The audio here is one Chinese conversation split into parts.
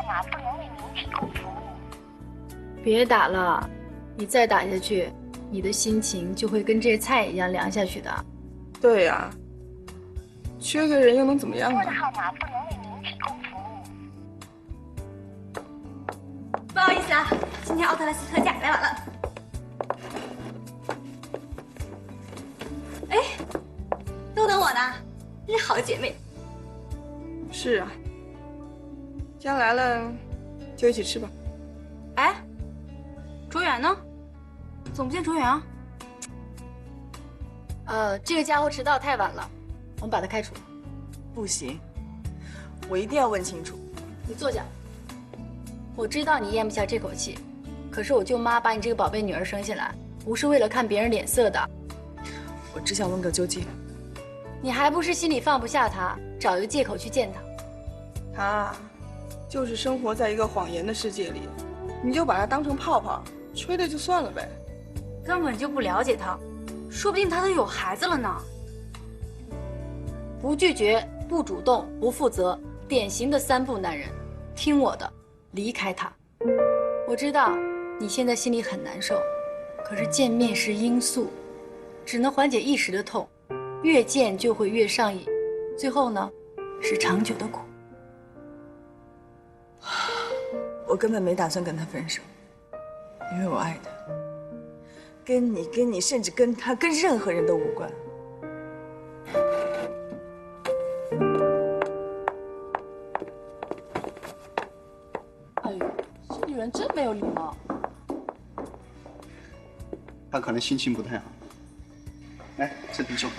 号码不能为您提供服务。别打了，你再打下去，你的心情就会跟这菜一样凉下去的。对呀，缺个人又能怎么样呢？拨的号码不能为您提供服务。不好意思啊，今天奥特莱斯特价来晚了。哎，都等我呢，真是好姐妹。是啊，既然来了，就一起吃吧。哎，卓远呢？怎么不见卓远啊？这个家伙迟到太晚了，我们把他开除了。不行，我一定要问清楚。你坐下。我知道你咽不下这口气，可是我舅妈把你这个宝贝女儿生下来，不是为了看别人脸色的。我只想问个究竟。你还不是心里放不下她，找一个借口去见她？他就是生活在一个谎言的世界里，你就把他当成泡泡，吹了就算了呗。根本就不了解他，说不定他都有孩子了呢。不拒绝，不主动，不负责，典型的3不男人。听我的，离开他。我知道你现在心里很难受，可是见面是罂粟，只能缓解一时的痛，越见就会越上瘾，最后呢，是长久的苦。我根本没打算跟他分手，因为我爱他，跟你，甚至跟他，跟任何人都无关。哎呦，这女人真没有礼貌。他可能心情不太好。来，这瓶酒。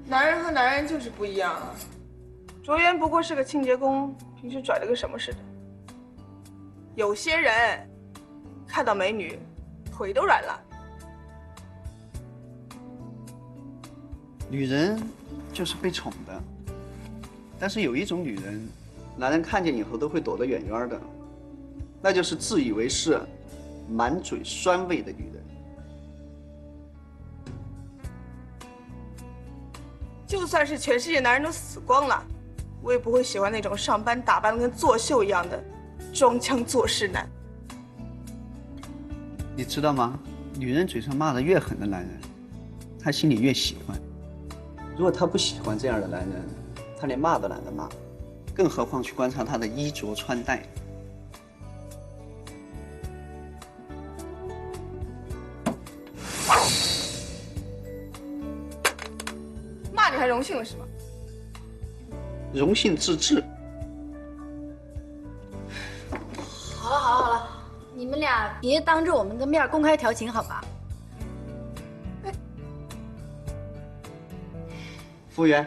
男人和男人就是不一样啊。卓源不过是个清洁工，平时拽得跟什么似的。有些人看到美女，腿都软了。女人就是被宠的，但是有一种女人，男人看见以后都会躲得远远的，那就是自以为是、满嘴酸味的女人。就算是全世界男人都死光了，我也不会喜欢那种上班打扮得跟作秀一样的装腔作势男。你知道吗？女人嘴上骂得越狠的男人，她心里越喜欢。如果她不喜欢这样的男人，她连骂都懒得骂，更何况去观察他的衣着穿戴。骂你还荣幸了是吧？荣幸自治。好了好了好了，你们俩别当着我们的面公开调情好吧？服务员。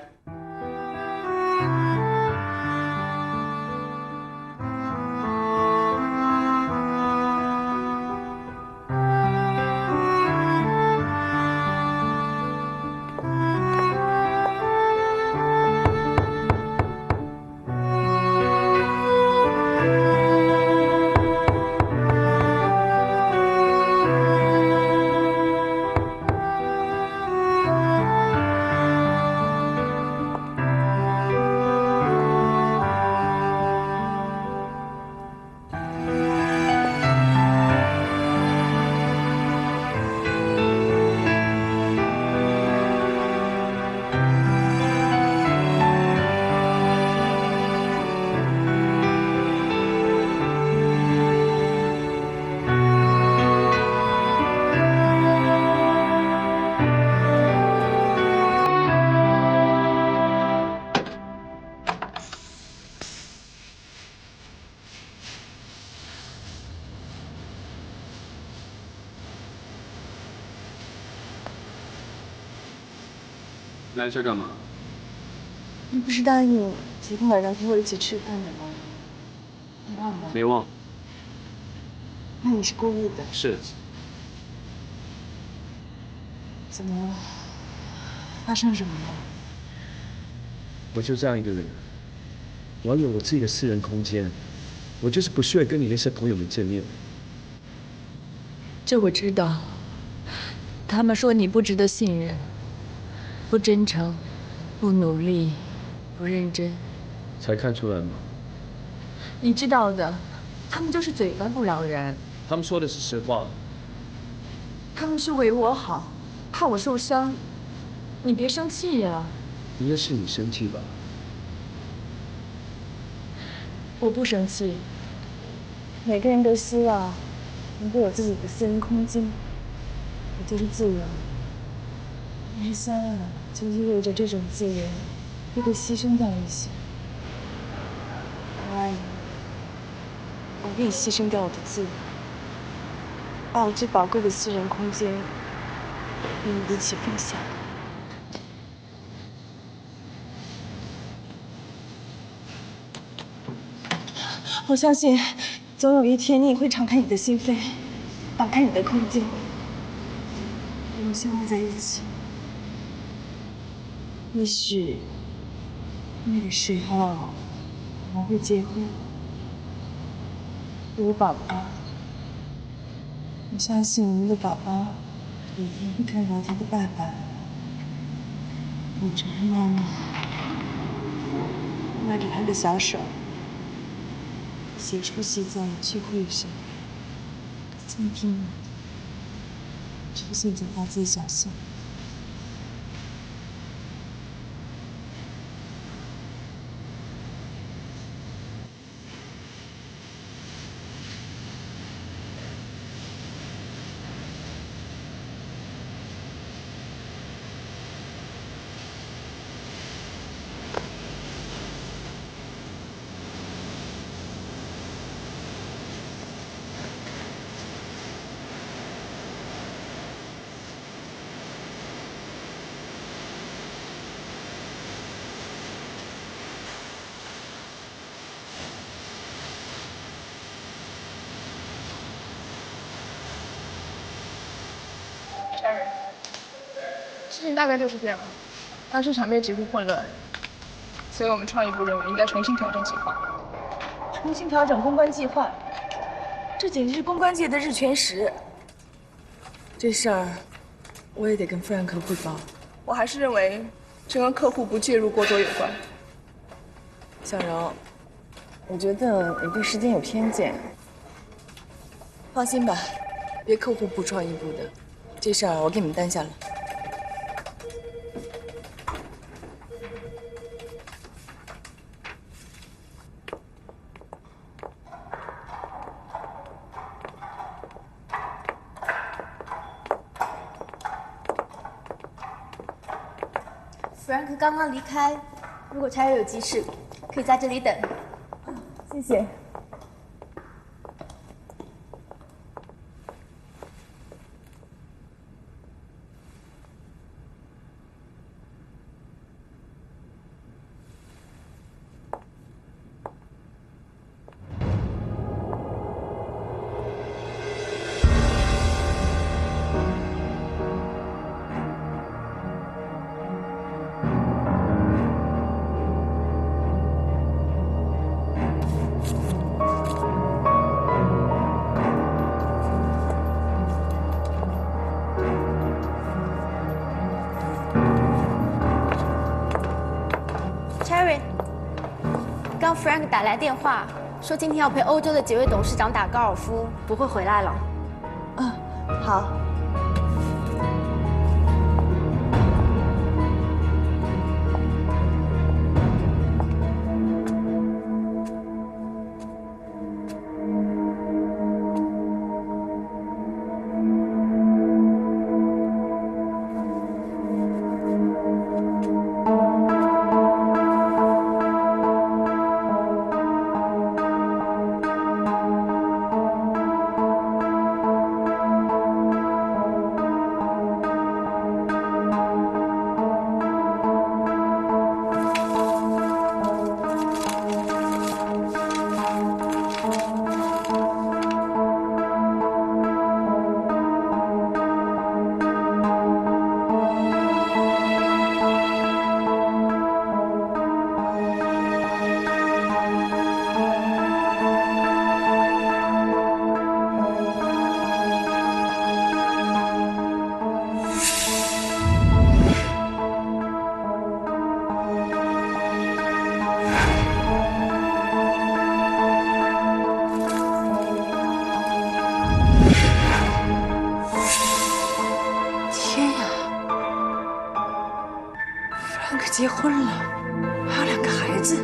来这干嘛？你不是答应今天晚上陪我一起吃饭的吗？你忘了？没忘。那你是故意的？是。怎么了？发生什么了？我就这样一个人，我要有我自己的私人空间，我就是不需要跟你那些朋友们见面。这我知道，他们说你不值得信任，不真诚，不努力，不认真。才看出来吗？你知道的，他们就是嘴巴不饶人。他们说的是实话。他们是为我好，怕我受伤。你别生气呀。应该是你生气吧？我不生气。每个人都希望能够有自己的私人空间，也就是自由。但是相爱就意味着这种自由会被牺牲掉一些。我爱你，我愿意牺牲掉我的自由，把我最宝贵的私人空间与你一起分享。我相信，总有一天你也会敞开你的心扉，打开你的空间，我们相爱在一起。也许那个时候我们会结婚，有宝宝。我相信我们的宝宝有一天会看到他的爸爸，抱着妈妈，握着他的小手，一起出席在聚会上。今天出现在大街小巷。事情大概就是这样。当时场面几乎混乱，所以我们创意部认为应该重新调整计划。重新调整公关计划，这简直是公关界的日全食。这事儿我也得跟Frank汇报。我还是认为这跟客户不介入过多有关。小柔，我觉得你对时间有偏见。放心吧，别客户部、创意部的，这事儿我给你们担下了。Frank 刚刚离开，如果Cherry有急事，可以在这里等。谢谢。Cherry， 刚 Frank 打来电话，说今天要陪欧洲的几位董事长打高尔夫，不会回来了。啊，好。结婚了，还有2个孩子。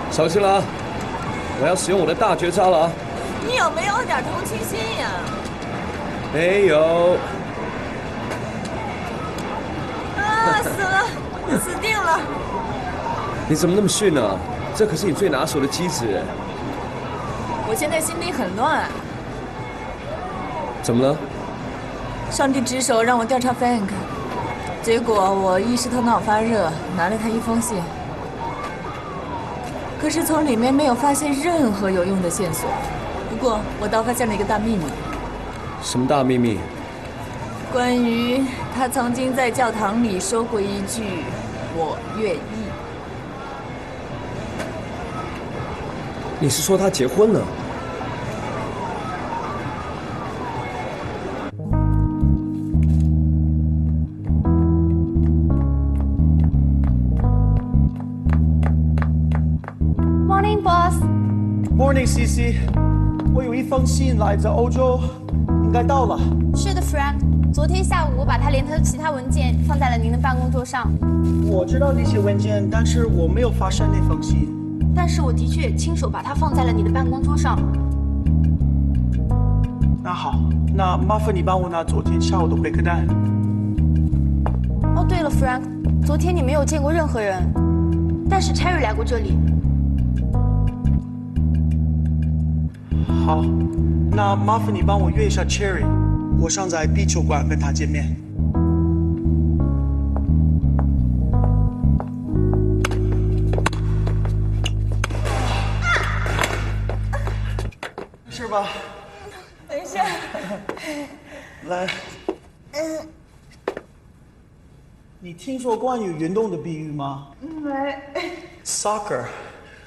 小心了啊！我要使用我的大绝招了啊！你有没有点同情心呀？没有。啊，死了，死定了！你怎么那么逊呢？这可是你最拿手的机子。我现在心里很乱。怎么了？上帝之手让我调查 Frank， 结果我一时头脑发热，拿了他一封信。可是从里面没有发现任何有用的线索。不过我倒发现了一个大秘密。什么大秘密？关于他曾经在教堂里说过一句“我愿意”。你是说他结婚了？Morning, CC。我有一封信来自欧洲，应该到了。是的 ，Frank。昨天下午我把它连同其他文件放在了您的办公桌上。我知道那些文件，但是我没有发现那封信。但是我的确亲手把它放在了你的办公桌上。那好，那麻烦你帮我拿昨天下午的回客单。哦，对了 ，Frank， 昨天你没有见过任何人，但是 Cherry 来过这里。好，那麻烦你帮我约一下 Cherry， 我想在壁球馆跟他见面。是吧？等一下。来。你听说关于运动的比喻吗？没。Soccer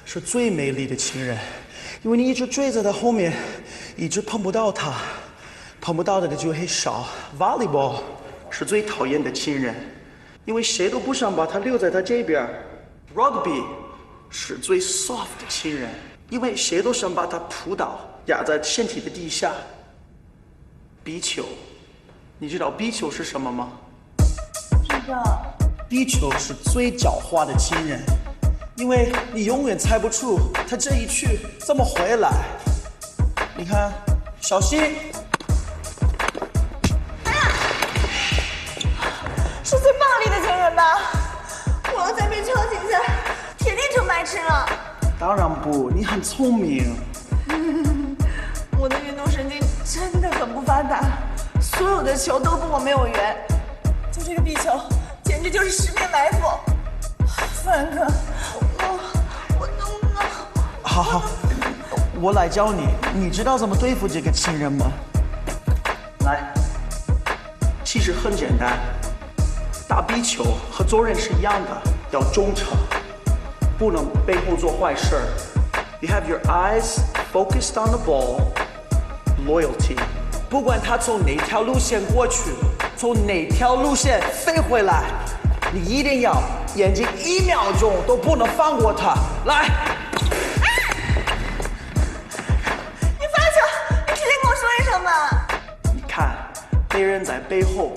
是最美丽的情人。因为你一直追在他后面，一直碰不到他，碰不到的就很少。Volleyball 是最讨厌的亲人，因为谁都不想把他留在他这边。Rugby 是最 soft 的亲人，因为谁都想把他扑倒，压在身体的底下。壁球，你知道壁球是什么吗？知道。壁球是最狡猾的亲人。因为你永远猜不出他这一去怎么回来。你看，小心！哎呀，是最暴力的情人吧？我要再被抽几次，铁定成白痴了。当然不，你很聪明。我的运动神经真的很不发达，所有的球都跟我没有缘。就这个壁球，简直就是十面埋伏。弗兰克。我能不能？好好，我来教你。你知道怎么对付这个情人吗？来，其实很简单，打壁球和做人是一样的，要忠诚，不能背后做坏事。You have your eyes focused on the ball, loyalty。不管他从哪条路线过去，从哪条路线飞回来，你一定要。眼睛1秒钟都不能放过他！来，你发球，你直接跟我说一声吧。你看，被人在背后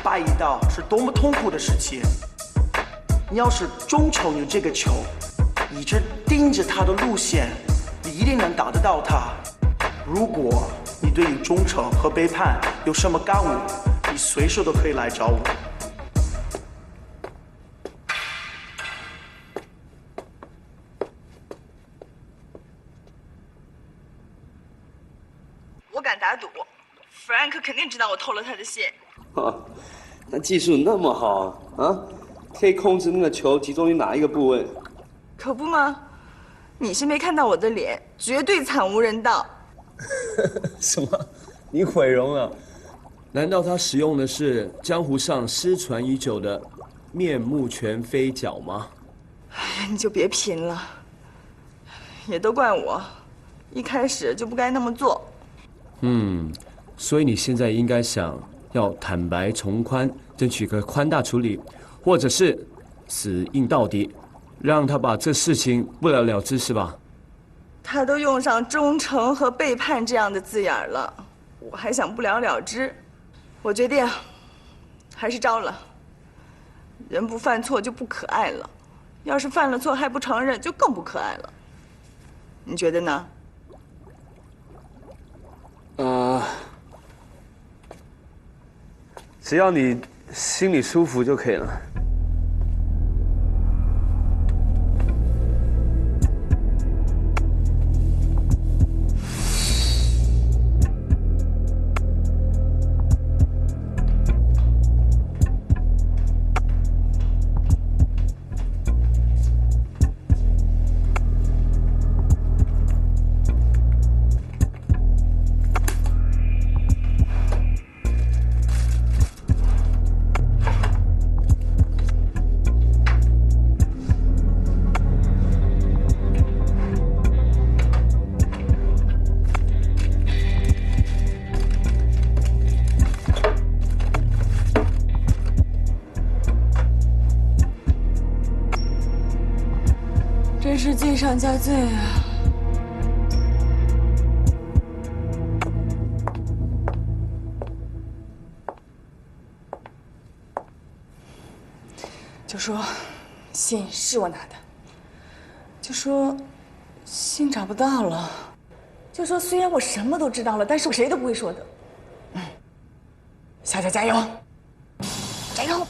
拔一刀是多么痛苦的事情。你要是忠诚于这个球，一直盯着他的路线，你一定能打得到他。如果你对于忠诚和背叛有什么感悟，你随时都可以来找我。我敢打赌 ，Frank 肯定知道我偷了他的信。那技术那么好啊，可以控制那个球集中于哪一个部位？可不吗？你是没看到我的脸，绝对惨无人道。什么？你毁容了？难道他使用的是江湖上失传已久的面目全非脚吗？哎呀，你就别贫了，也都怪我，一开始就不该那么做。所以你现在应该想要坦白从宽，争取个宽大处理，或者是死硬到底，让他把这事情不了了之，是吧？他都用上忠诚和背叛这样的字眼了，我还想不了了之。我决定，还是招了。人不犯错就不可爱了，要是犯了错还不承认，就更不可爱了。你觉得呢？只要你心里舒服就可以了。真是罪上加罪啊！就说信是我拿的，就说信找不到了，就说虽然我什么都知道了，但是我谁都不会说的。夏夏加油，加油！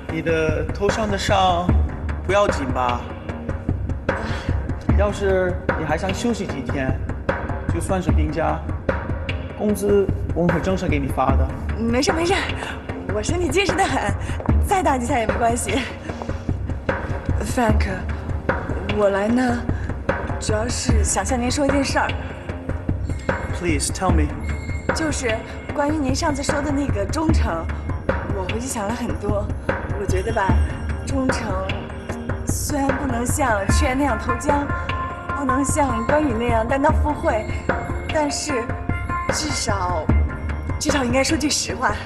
你的头上的伤不要紧吧？要是你还想休息几天，就算是病假，工资我们会正式给你发的。没事没事，我身体结实得很，再大几天也没关系。Frank， 我来呢，主要是想向您说一件事儿。Please tell me。就是关于您上次说的那个忠诚，我回去想了很多。我觉得吧，忠诚虽然不能像屈原那样投江，不能像关羽那样单刀赴会，但是至少应该说句实话。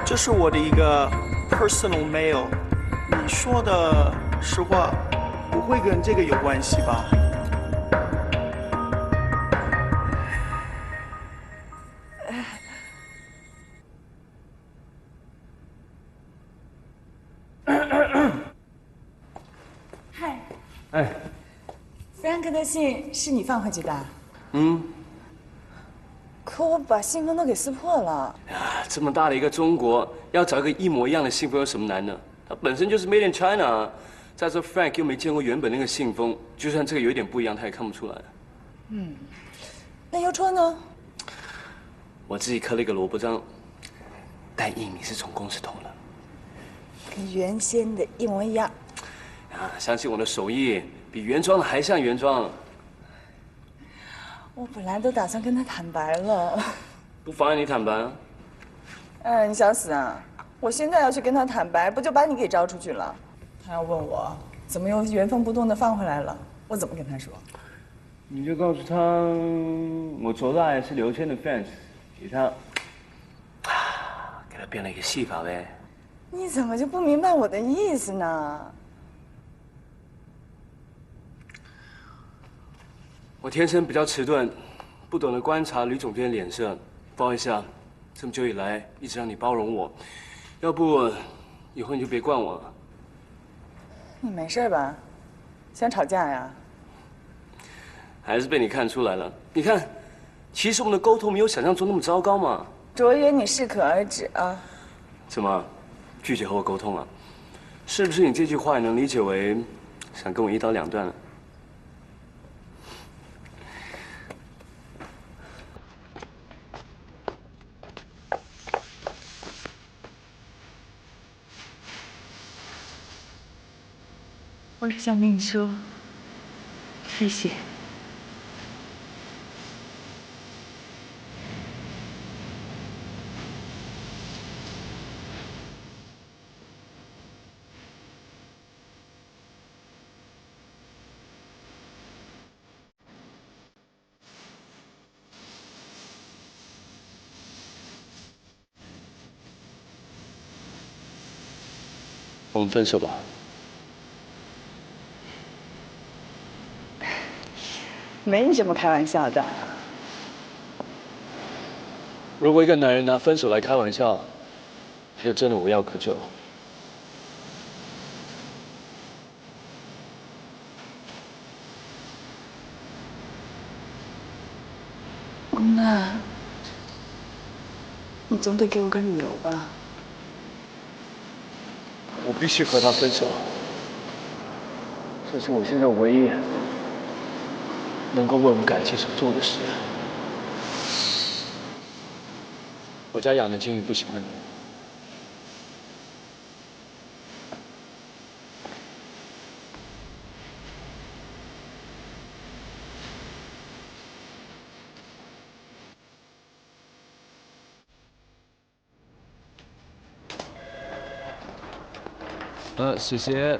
这是我的一个 personal mail， 你说的实话不会跟这个有关系吧？嗨，哎 ，Frank 的信是你放回去的？嗯，可我把信封都给撕破了。这么大的一个中国，要找一个一模一样的信封有什么难呢？它本身就是 Made in China。再说 Frank 又没见过原本那个信封，就算这个有一点不一样，他也看不出来。那邮戳呢？我自己刻了一个萝卜章，但印你是从公司偷的。跟原先的一模一样。相信我的手艺比原装的还像原装。我本来都打算跟他坦白了。不妨碍你坦白啊。你想死啊？我现在要去跟他坦白，不就把你给招出去了？他要问我怎么又原封不动的放回来了，我怎么跟他说？你就告诉他，我昨晚是刘谦的 fans， 给他编了一个戏法呗。你怎么就不明白我的意思呢？我天生比较迟钝，不懂得观察吕总监脸色。不好意思啊，这么久以来一直让你包容我，要不以后你就别惯我了。你没事吧？想吵架呀？还是被你看出来了。你看，其实我们的沟通没有想象中那么糟糕嘛。卓远，你适可而止啊。怎么，拒绝和我沟通了？是不是你这句话也能理解为想跟我一刀两断了？我只想跟你说，谢谢。我们分手吧。没你这么开玩笑的。如果一个男人拿分手来开玩笑，就真的无药可救。公娜，你总得给我个理由吧？我必须和他分手，这是我现在唯一能够为我们感情所做的事。我家养的金鱼不喜欢你。谢谢。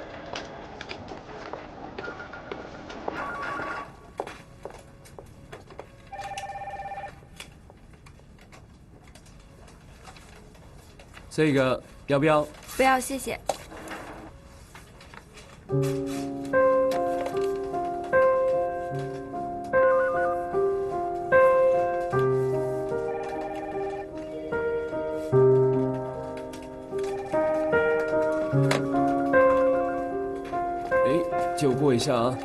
这个要不要？不要，谢谢。借我过一下啊。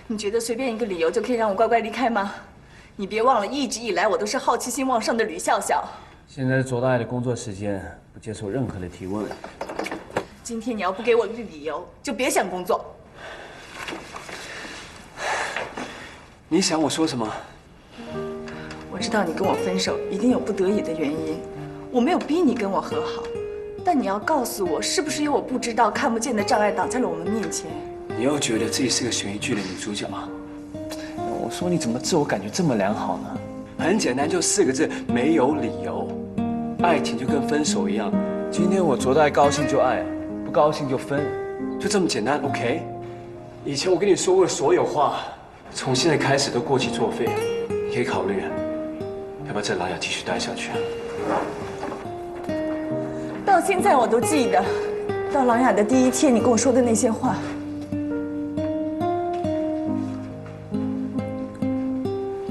你觉得随便一个理由就可以让我乖乖离开吗？你别忘了，一直以来我都是好奇心旺盛的吕笑笑。现在是卓大爷的工作时间，不接受任何的提问。今天你要不给我个理由，就别想工作。你想我说什么？我知道你跟我分手一定有不得已的原因，我没有逼你跟我和好，但你要告诉我，是不是有我不知道、看不见的障碍挡在了我们面前？你又觉得自己是个悬疑剧的女主角啊？我说你怎么自我感觉这么良好呢？很简单，就4个字：没有理由。爱情就跟分手一样，今天我卓大爷高兴就爱，不高兴就分，就这么简单。OK？ 以前我跟你说过的所有话，从现在开始都过期作废。你可以考虑，要不要在琅琊继续待下去？到到现在我都记得，到琅琊的第一天你跟我说的那些话。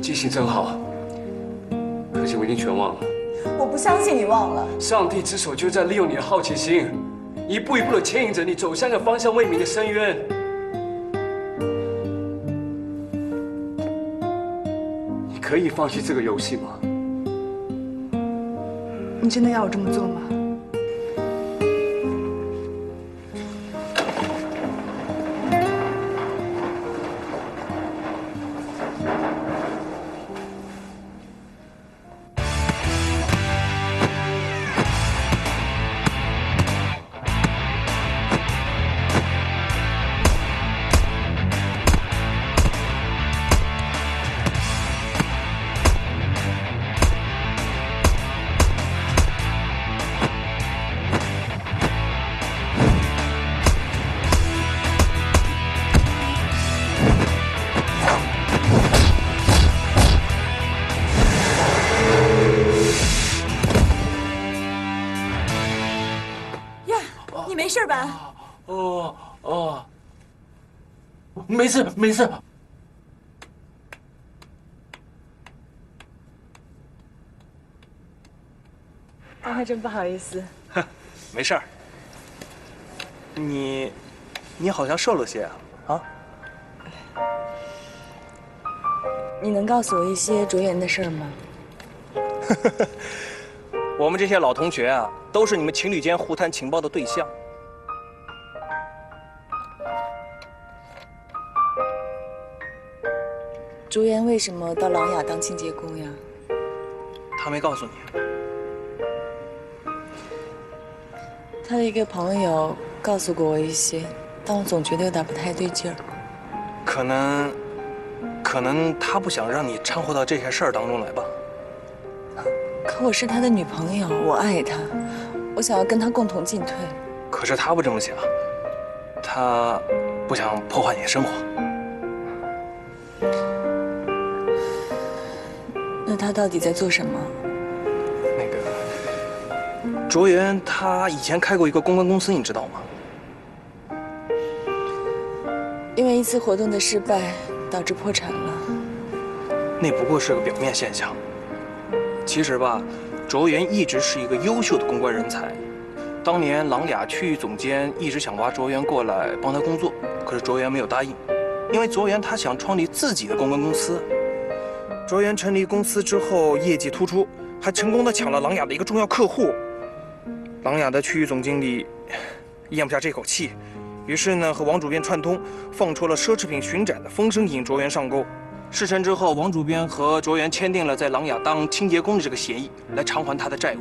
记性真好，可惜我已经全忘了。我不相信你忘了。上帝之手就在利用你的好奇心，一步一步的牵引着你走向个方向未明的深渊。你可以放弃这个游戏吗？你真的要我这么做吗？你没事吧？哦，没事没事。那还真不好意思。没事儿。你好像瘦了些啊？你能告诉我一些卓妍的事儿吗？我们这些老同学啊，都是你们情侣间互谈情报的对象。卓妍为什么到琅琊当清洁工呀？他没告诉你。他的一个朋友告诉过我一些，但我总觉得有点不太对劲儿。可能他不想让你掺和到这些事儿当中来吧。可我是他的女朋友，我爱他，我想要跟他共同进退。可是他不这么想，他不想破坏你的生活。那他到底在做什么？那个卓妍，他以前开过一个公关公司，你知道吗？因为一次活动的失败，导致破产了。那不过是个表面现象。其实吧，卓妍一直是一个优秀的公关人才。当年琅琊区域总监一直想挖卓妍过来帮他工作，可是卓妍没有答应，因为卓妍她想创立自己的公关公司。卓妍成立公司之后，业绩突出，还成功的抢了琅琊的一个重要客户。琅琊的区域总经理咽不下这口气，于是呢和王主编串通，放出了奢侈品巡展的风声，引卓妍上钩。事成之后，王主编和卓妍签订了在琅琊当清洁工的这个协议，来偿还他的债务。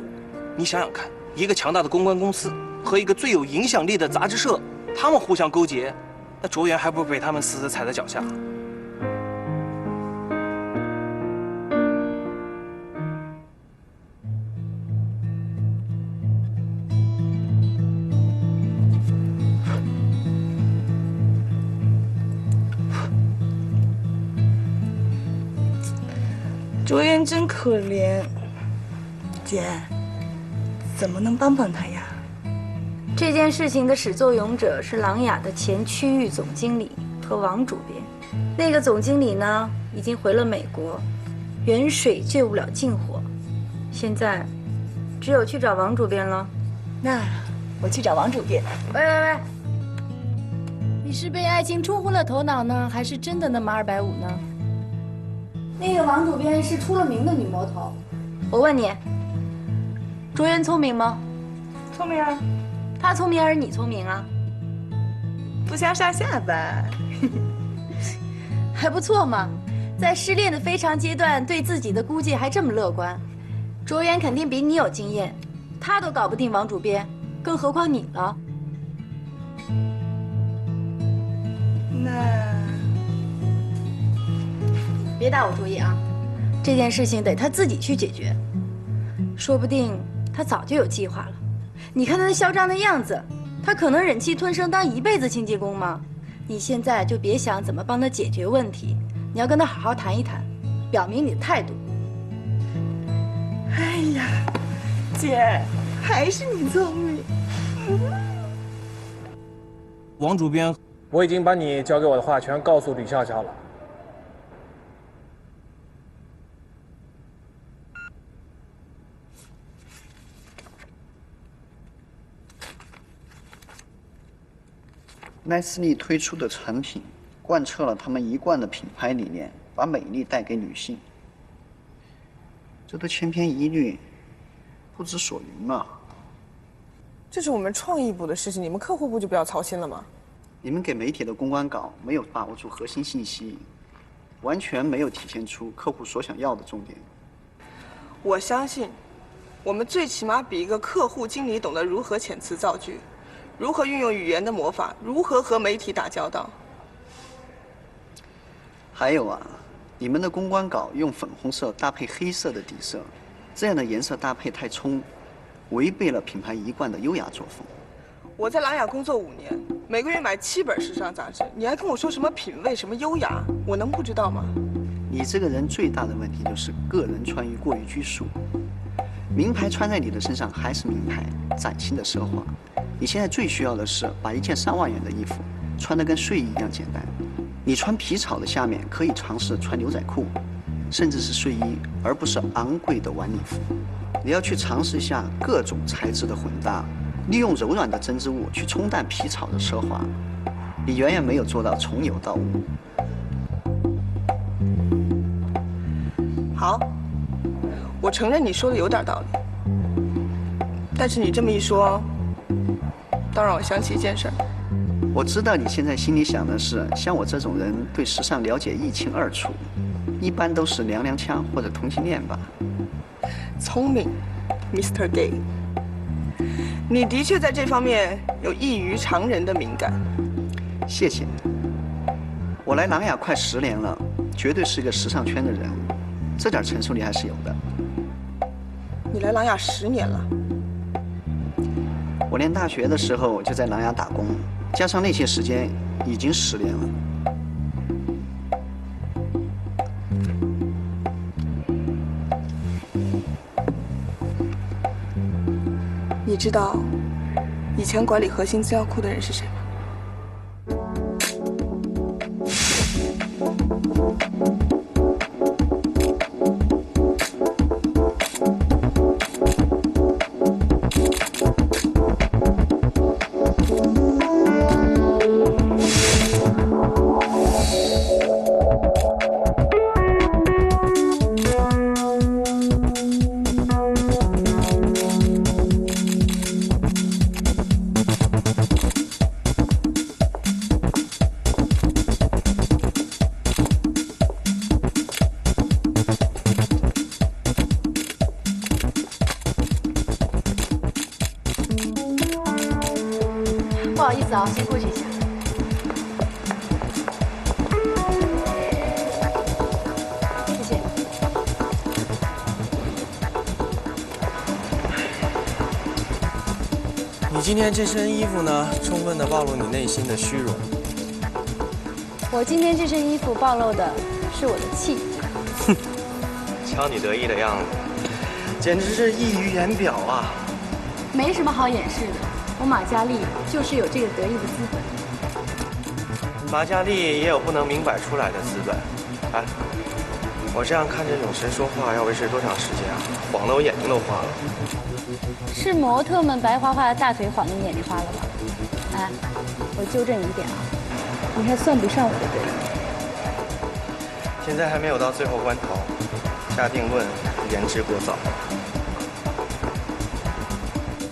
你想想看，一个强大的公关公司和一个最有影响力的杂志社，他们互相勾结，那卓妍还不被他们死死踩在脚下？卓妍真可怜，姐，怎么能帮帮她呀？这件事情的始作俑者是琅琊的前区域总经理和王主编。那个总经理呢，已经回了美国，远水救不了近火，现在只有去找王主编了。那我去找王主编。喂，你是被爱情冲昏了头脑呢，还是真的那么250呢？那个王主编是出了名的女魔头。我问你，卓妍聪明吗？聪明啊。她聪明还是你聪明啊？不相上下吧。还不错嘛，在失恋的非常阶段，对自己的估计还这么乐观。卓妍肯定比你有经验，她都搞不定王主编，更何况你了。那别打我主意啊！这件事情得他自己去解决，说不定他早就有计划了。你看他那嚣张的样子，他可能忍气吞声当一辈子清洁工吗？你现在就别想怎么帮他解决问题，你要跟他好好谈一谈，表明你的态度。哎呀，姐，还是你聪明。王主编，我已经把你交给我的话全告诉吕笑笑了。奈斯利推出的产品贯彻了他们一贯的品牌理念，把美丽带给女性。这都千篇一律，不知所云嘛。这是我们创意部的事情，你们客户部就不要操心了吗？你们给媒体的公关稿没有把握住核心信息，完全没有体现出客户所想要的重点。我相信，我们最起码比一个客户经理懂得如何遣词造句，如何运用语言的魔法，如何和媒体打交道。还有啊，你们的公关稿用粉红色搭配黑色的底色，这样的颜色搭配太冲，违背了品牌一贯的优雅作风。我在琅琊工作5年，每个月买7本时尚杂志，你还跟我说什么品味、什么优雅，我能不知道吗？你这个人最大的问题就是个人穿衣过于拘束，名牌穿在你的身上还是名牌，崭新的奢华。你现在最需要的是把一件3万元的衣服穿得跟睡衣一样简单。你穿皮草的下面可以尝试穿牛仔裤，甚至是睡衣，而不是昂贵的晚礼服。你要去尝试一下各种材质的混搭，利用柔软的针织物去冲淡皮草的奢华。你远远没有做到从有到无。好，我承认你说的有点道理，但是你这么一说，倒让我想起一件事儿。我知道你现在心里想的是，像我这种人对时尚了解一清二楚，一般都是娘娘腔或者同性恋吧。聪明 ，Mr. Gay， 你的确在这方面有异于常人的敏感。谢谢。我来琅琊快10年了，绝对是一个时尚圈的人，这点成熟力还是有的。你来琅琊10年了？我念大学的时候就在琅琊打工，加上那些时间，已经10年了。你知道以前管理核心资料库的人是谁吗？不好意思啊，先过去一下。谢谢。你今天这身衣服呢，充分地暴露你内心的虚荣。我今天这身衣服暴露的是我的气质。哼，瞧你得意的样子，简直是溢于言表啊！没什么好掩饰的，我马嘉祺就是有这个得意的资本。马嘉祺也有不能明摆出来的资本。哎，我这样看着永神说话要维持多长时间啊？晃得我眼睛都花了。是模特们白花花的大腿晃得你眼睛花了吧？哎，我纠正你一点啊，你还算不上我的得意。现在还没有到最后关头，下定论言之过早。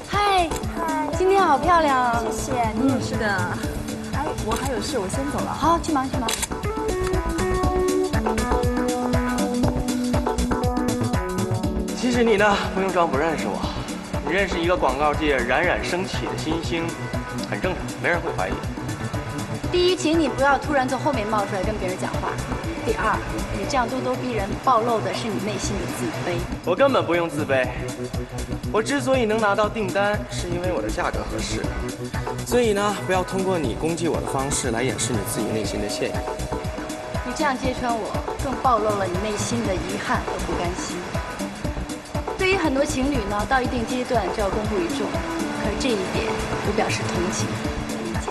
嗨，今天好漂亮啊！谢谢，你也是的。哎，我还有事，我先走了。好，去忙去忙。其实你呢，不用装不认识我。你认识一个广告界冉冉升起的新星，很正常，没人会怀疑。第一，请你不要突然从后面冒出来跟别人讲话。第二，你这样咄咄逼人，暴露的是你内心的自卑。我根本不用自卑，我之所以能拿到订单，是因为我的价格合适。所以呢，不要通过你攻击我的方式来掩饰你自己内心的歉意。你这样揭穿我，更暴露了你内心的遗憾和不甘心。对于以很多情侣呢，到一定阶段就要公布于众，可这一点我表示同情和理解。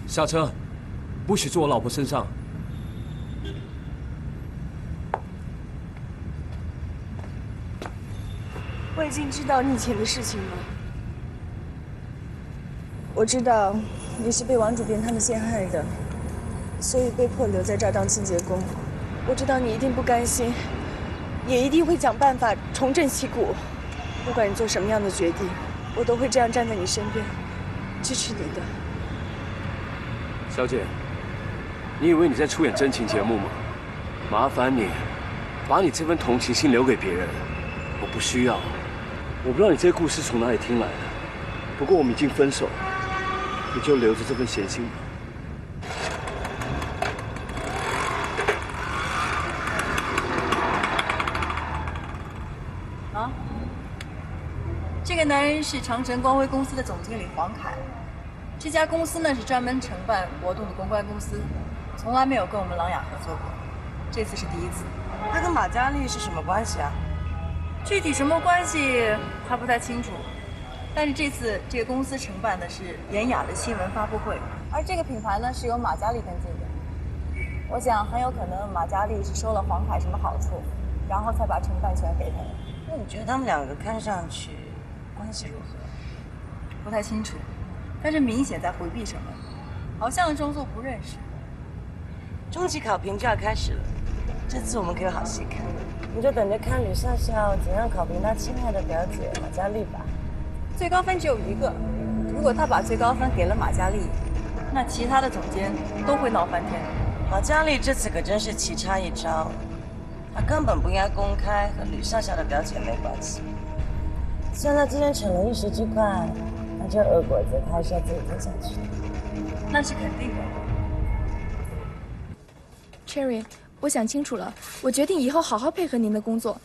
下车，不许坐我老婆身上。我已经知道你以前的事情了。我知道你是被王主编他们陷害的，所以被迫留在这儿当清洁工。我知道你一定不甘心，也一定会想办法重振旗鼓。不管你做什么样的决定，我都会这样站在你身边，支持你的。小姐，你以为你在出演真情节目吗？麻烦你，把你这份同情心留给别人，我不需要。我不知道你这个故事从哪里听来的，不过我们已经分手，你就留着这份闲心吧。啊，这个男人是长城光辉公司的总经理黄凯。这家公司呢是专门承办活动的公关公司，从来没有跟我们琅琊合作过，这次是第一次。他跟马嘉祺是什么关系啊？具体什么关系还不太清楚，但是这次这个公司承办的是典雅的新闻发布会，而这个品牌呢是由马嘉祺登记的。我想很有可能马嘉祺是收了黄凯什么好处，然后才把承办权给他的。那你觉得他们两个看上去关系如何？不太清楚，但是明显在回避什么，好像装作不认识。中期考评就要开始了，这次我们可有好戏看。你就等着看吕笑笑怎样考评她亲爱的表姐马嘉祺吧。最高分只有一个，如果他把最高分给了马嘉祺，那其他的总监都会闹翻天。马嘉祺这次可真是棋差一招，她根本不应该公开和吕笑笑的表姐妹关系。虽然她今天逞了一时之快，但这恶果子她还是要自己吞下去的。那是肯定的。Cherry， 我想清楚了，我决定以后好好配合您的工作。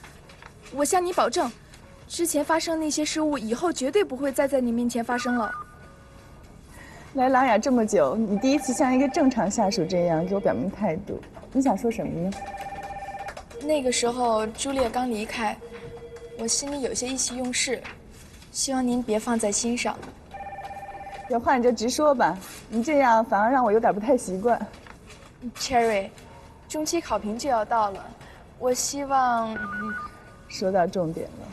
我向你保证，之前发生那些失误，以后绝对不会再在你面前发生了。来琅琊这么久，你第一次像一个正常下属这样给我表明态度，你想说什么呢？那个时候朱丽叶刚离开，我心里有些意气用事，希望您别放在心上。有话你就直说吧，你这样反而让我有点不太习惯。Cherry， 中期考评就要到了，我希望……说到重点了。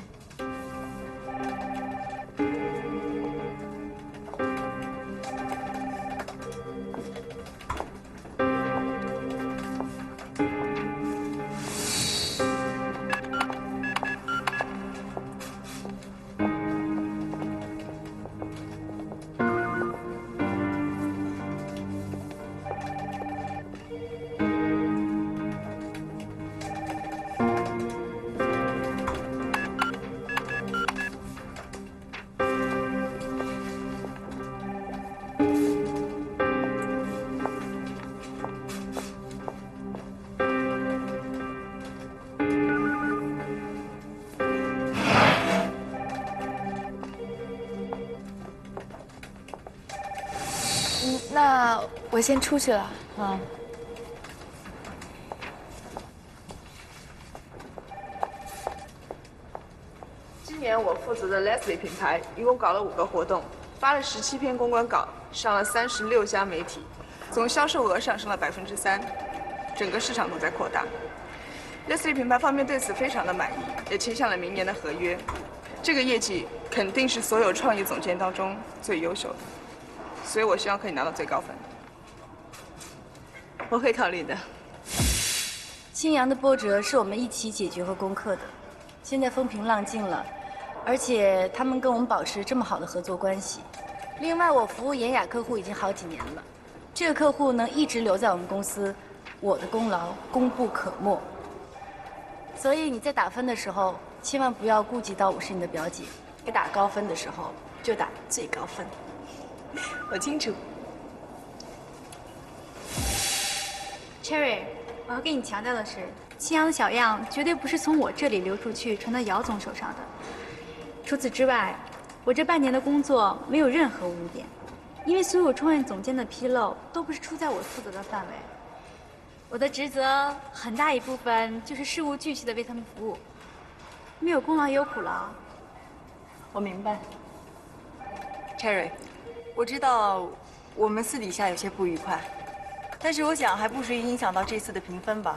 那我先出去了啊。今年我负责的 Leslie 品牌一共搞了5个活动，发了17篇公关稿，上了36家媒体，总销售额上升了3%，整个市场都在扩大。Leslie 品牌方面对此非常的满意，也签下了明年的合约。这个业绩肯定是所有创意总监当中最优秀的。所以我希望可以拿到最高分。我会考虑的。青阳的波折是我们一起解决和攻克的，现在风平浪静了，而且他们跟我们保持这么好的合作关系。另外，我服务妍雅客户已经好几年了，这个客户能一直留在我们公司，我的功劳功不可没。所以你在打分的时候，千万不要顾及到我是你的表姐，该打高分的时候就打最高分。我清楚。Cherry，我要跟你强调的是，青阳的小样绝对不是从我这里流出去传到姚总手上的。除此之外，我这半年的工作没有任何污点，因为所有创业总监的纰漏都不是出在我负责的范围。我的职责很大一部分就是事无巨细的为他们服务，没有功劳也有苦劳。我明白 ，Cherry， 我知道我们私底下有些不愉快，但是我想还不至于影响到这次的评分吧。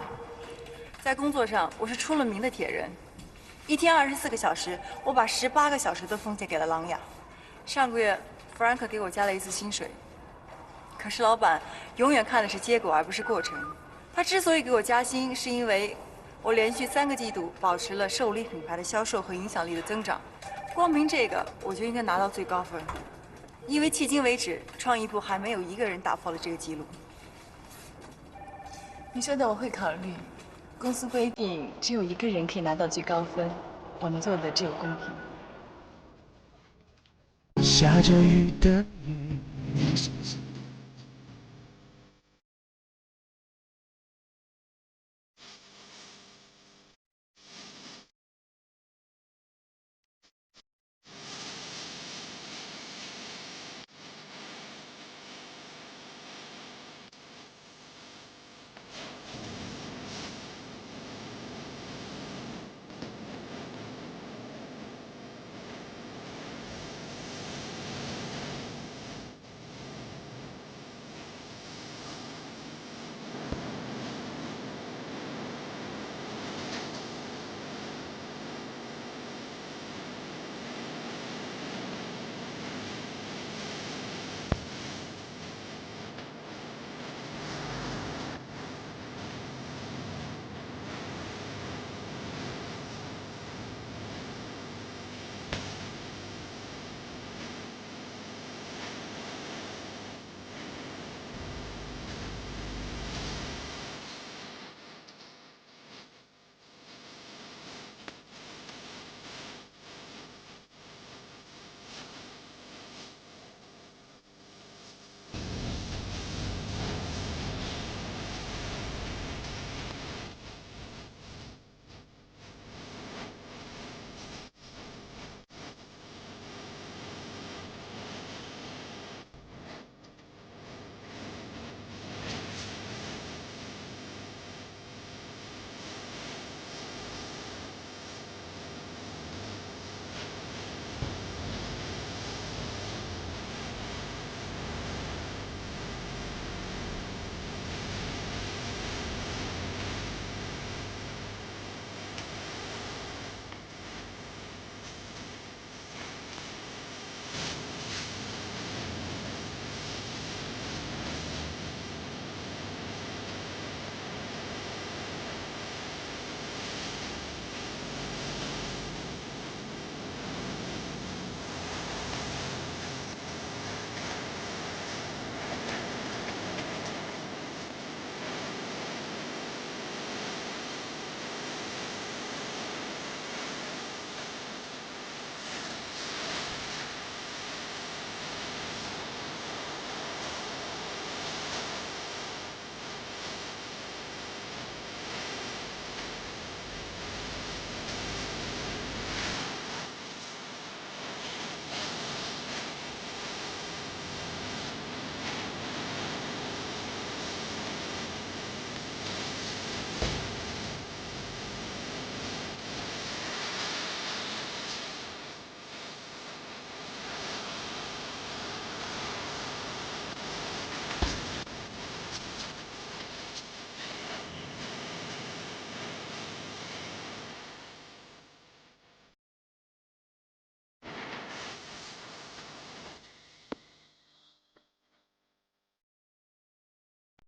在工作上，我是出了名的铁人，一天24个小时，我把18个小时都奉献给了琅琊。上个月 ，Frank 给我加了一次薪水，可是老板永远看的是结果而不是过程。他之所以给我加薪，是因为我连续3个季度保持了寿礼品牌的销售和影响力的增长。光凭这个，我就应该拿到最高分。因为迄今为止，创意部还没有一个人打破了这个记录。你说的我会考虑。公司规定只有1个人可以拿到最高分，我能做的只有公平。下着雨的雨。